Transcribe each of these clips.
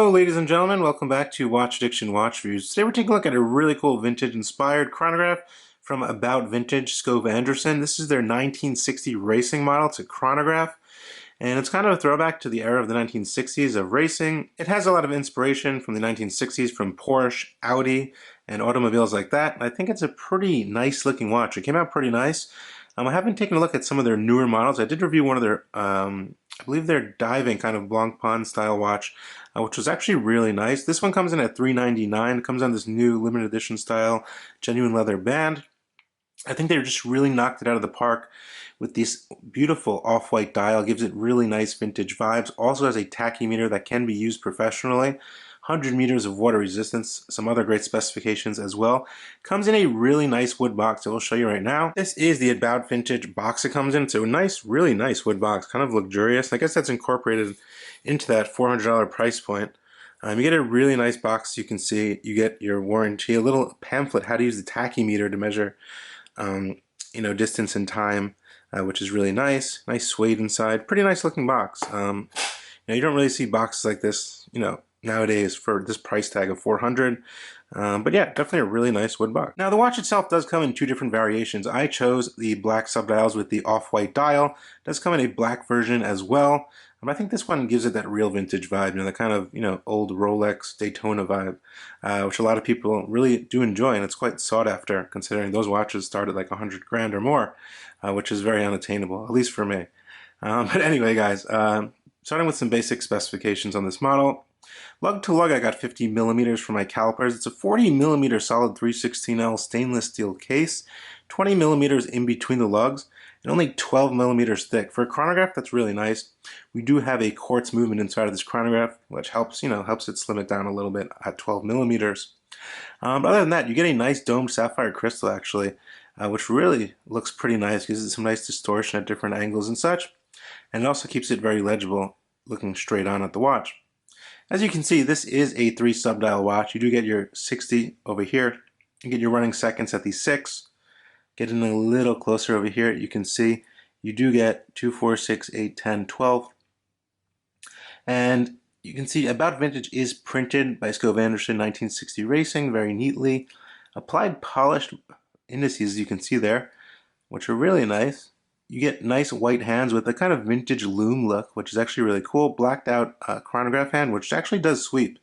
Hello ladies and gentlemen, welcome back to Watch Addiction Watch Reviews. Today we're taking a look at a really cool vintage inspired chronograph from About Vintage Skov Anderson. This is their 1960 racing model. It's a chronograph and it's kind of a throwback to the era of the 1960s of racing. It has a lot of inspiration from the 1960s from Porsche, Audi, and automobiles like that. I think it's a pretty nice looking watch. It came out pretty nice. I haven't taken a look at some of their newer models. I did review one of their, I believe their diving kind of Blanc Pond style watch, which was actually really nice. This one comes in at $399. It comes on this new limited edition style genuine leather band. I think they just really knocked it out of the park with this beautiful off-white dial. Gives it really nice vintage vibes. Also has a tachymeter that can be used professionally. 100 meters of water resistance, some other great specifications as well. Comes in a really nice wood box I will show you right now. This is the About Vintage box it comes in. It's a nice, really nice wood box, kind of luxurious. I guess that's incorporated into that $400 price point. You get a really nice box. You can see you get your warranty, a little pamphlet how to use the tachymeter to measure distance and time, which is really nice. Nice suede inside. Pretty nice looking box. You don't really see boxes like this, nowadays for this price tag of $400. But yeah, definitely a really nice wood box. Now the watch itself does come in two different variations. I chose the black subdials with the off-white dial. It does come in a black version as well. I think this one gives it that real vintage vibe, the kind of old Rolex Daytona vibe, which a lot of people really do enjoy, and it's quite sought after considering those watches start at like 100 grand or more, which is very unattainable, at least for me. But anyway, guys, starting with some basic specifications on this model. Lug to lug, I got 50 millimeters for my calipers. It's a 40 millimeter solid 316L stainless steel case, 20 millimeters in between the lugs, and only 12 millimeters thick. For a chronograph, that's really nice. We do have a quartz movement inside of this chronograph, which helps, helps it slim it down a little bit at 12 millimeters. But other than that, you get a nice domed sapphire crystal actually, which really looks pretty nice. Gives it some nice distortion at different angles and such, and it also keeps it very legible, looking straight on at the watch. As you can see, this is a 3 subdial watch. You do get your 60 over here. You get your running seconds at the 6. Getting a little closer over here, you can see you do get 2, 4, 6, 8, 10, 12. And you can see About Vintage is printed by Skov Anderson 1960 Racing very neatly. Applied polished indices, you can see there, which are really nice. You get nice white hands with a kind of vintage loom look, which is actually really cool. Blacked out chronograph hand, which actually does sweep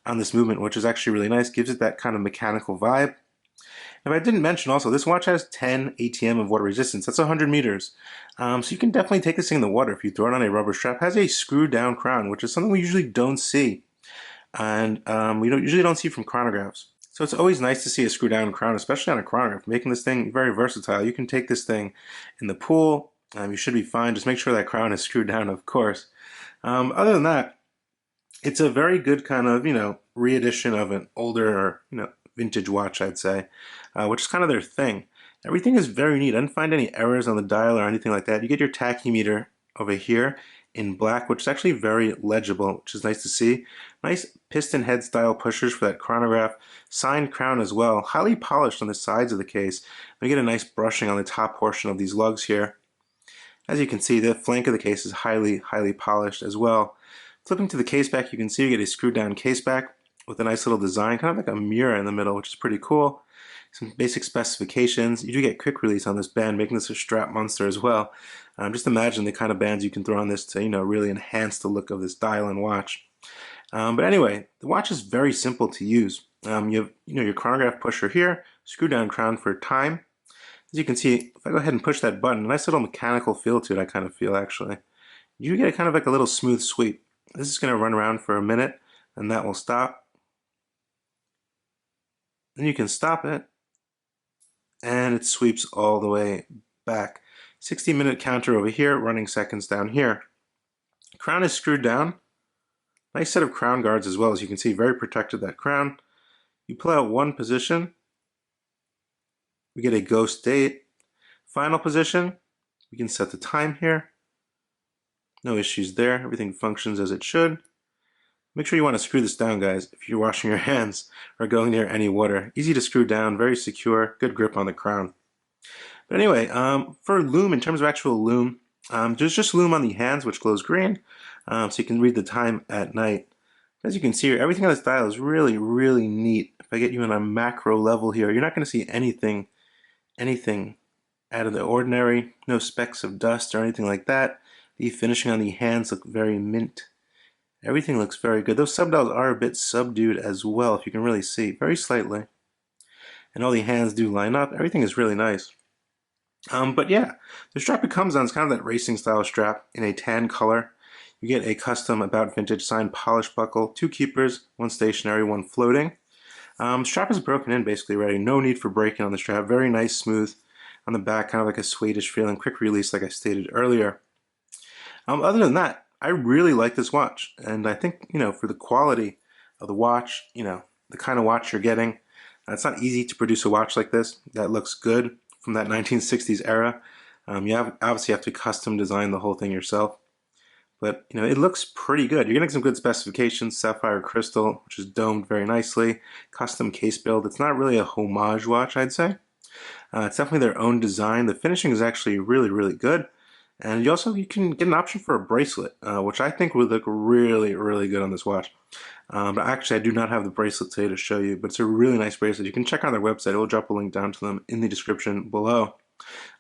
on this movement, which is actually really nice. Gives it that kind of mechanical vibe. If I didn't mention also, this watch has 10 ATM of water resistance. That's 100 meters. So you can definitely take this thing in the water if you throw it on a rubber strap. It has a screw down crown, which is something we usually don't see. And we usually don't see from chronographs. So it's always nice to see a screw down crown, especially on a chronograph, making this thing very versatile. You can take this thing in the pool. You should be fine. Just make sure that crown is screwed down, of course. Other than that, it's a very good kind of, re-edition of an older, vintage watch, I'd say, which is kind of their thing. Everything is very neat. I didn't find any errors on the dial or anything like that. You get your tachymeter over here in black, which is actually very legible, which is nice to see. Nice piston head style pushers for that chronograph. Signed crown as well. Highly polished on the sides of the case. We get a nice brushing on the top portion of these lugs here. As you can see, the flank of the case is highly polished as well. Flipping to the case back, you can see you get a screwed down case back with a nice little design, kind of like a mirror in the middle, which is pretty cool. Some basic specifications. You do get quick release on this band, making this a strap monster as well. Just imagine the kind of bands you can throw on this to, really enhance the look of this dial and watch. But anyway, the watch is very simple to use. You have, your chronograph pusher here, screw down crown for time. As you can see, if I go ahead and push that button, a nice little mechanical feel to it, I kind of feel actually. You get a kind of like a little smooth sweep. This is going to run around for a minute, and that will stop. Then you can stop it, and it sweeps all the way back. 60-minute counter over here, running seconds down here. Crown is screwed down. Nice set of crown guards as well, as you can see, very protected, that crown. You pull out one position, we get a ghost date. Final position, we can set the time here. No issues there, everything functions as it should. Make sure you want to screw this down, guys, if you're washing your hands or going near any water. Easy to screw down, very secure, good grip on the crown. But anyway, for loom, in terms of actual loom, there's just loom on the hands, which glows green, so you can read the time at night. As you can see here, everything on this dial is really, really neat. If I get you on a macro level here, you're not going to see anything out of the ordinary. No specks of dust or anything like that. The finishing on the hands look very mint. Everything looks very good. Those subdials are a bit subdued as well, if you can really see, very slightly. And all the hands do line up. Everything is really nice. But yeah, the strap it comes on is kind of that racing style strap in a tan color. You get a custom About Vintage signed polish buckle, 2 keepers, 1 stationary, 1 floating. Strap is broken in basically already. No need for breaking on the strap. Very nice, smooth on the back, kind of like a suede-ish feeling. Quick release, like I stated earlier. Other than that, I really like this watch, and I think, you know, for the quality of the watch, you know, the kind of watch you're getting, it's not easy to produce a watch like this that looks good from that 1960s era. Obviously have to custom design the whole thing yourself, but you know, it looks pretty good. You're getting some good specifications. Sapphire crystal, which is domed very nicely. Custom case build. It's not really a homage watch, I'd say. It's definitely their own design. The finishing is actually really, really good. And you can get an option for a bracelet, which I think would look really, really good on this watch. But actually, I do not have the bracelet today to show you, but it's a really nice bracelet. You can check on their website. We'll drop a link down to them in the description below.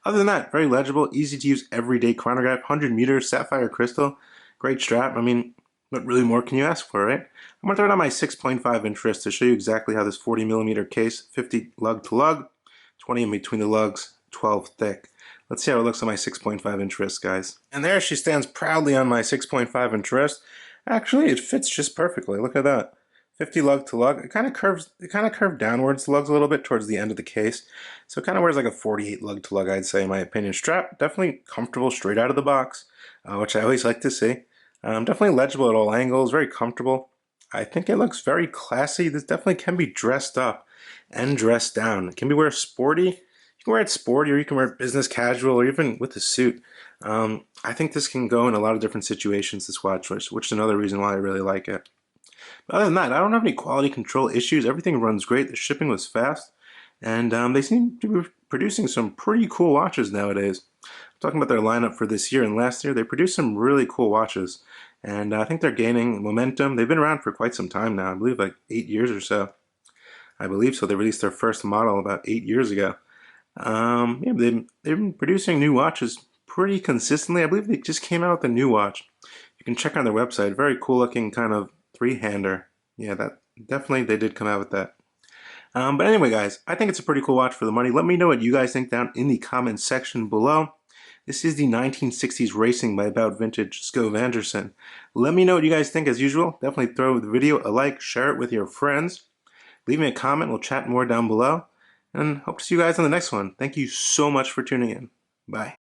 Other than that, very legible, easy to use, everyday chronograph, 100 meters, sapphire crystal, great strap. I mean, what really more can you ask for, right? I'm going to throw it on my 6.5 inch wrist to show you exactly how this 40 millimeter case, 50 lug to lug, 20 in between the lugs, 12 thick. Let's see how it looks on my 6.5 inch wrist, guys. And there she stands proudly on my 6.5 inch wrist. Actually, it fits just perfectly. Look at that. 50 lug to lug. It kind of curved downwards, the lugs a little bit towards the end of the case. So it kind of wears like a 48 lug to lug, I'd say, in my opinion. Strap, definitely comfortable straight out of the box, which I always like to see. Definitely legible at all angles, very comfortable. I think it looks very classy. This definitely can be dressed up and dressed down. It can be wear sporty. You can wear it sporty, or you can wear it business casual, or even with a suit. I think this can go in a lot of different situations, this watch, which is another reason why I really like it. But other than that, I don't have any quality control issues. Everything runs great. The shipping was fast. And they seem to be producing some pretty cool watches nowadays. I'm talking about their lineup for this year and last year. They produced some really cool watches. And I think they're gaining momentum. They've been around for quite some time now. I believe like 8 years or so. I believe so. They released their first model about 8 years ago. Yeah, they've been producing new watches pretty consistently. I believe they just came out with a new watch. You can check on their website. Very cool looking kind of three-hander. Yeah, that definitely they did come out with that. But anyway, guys, I think it's a pretty cool watch for the money. Let me know what you guys think down in the comments section below. This is the 1960s Racing by About Vintage Skov Anderson. Let me know what you guys think as usual. Definitely throw the video a like, share it with your friends. Leave me a comment. We'll chat more down below. And hope to see you guys on the next one. Thank you so much for tuning in. Bye.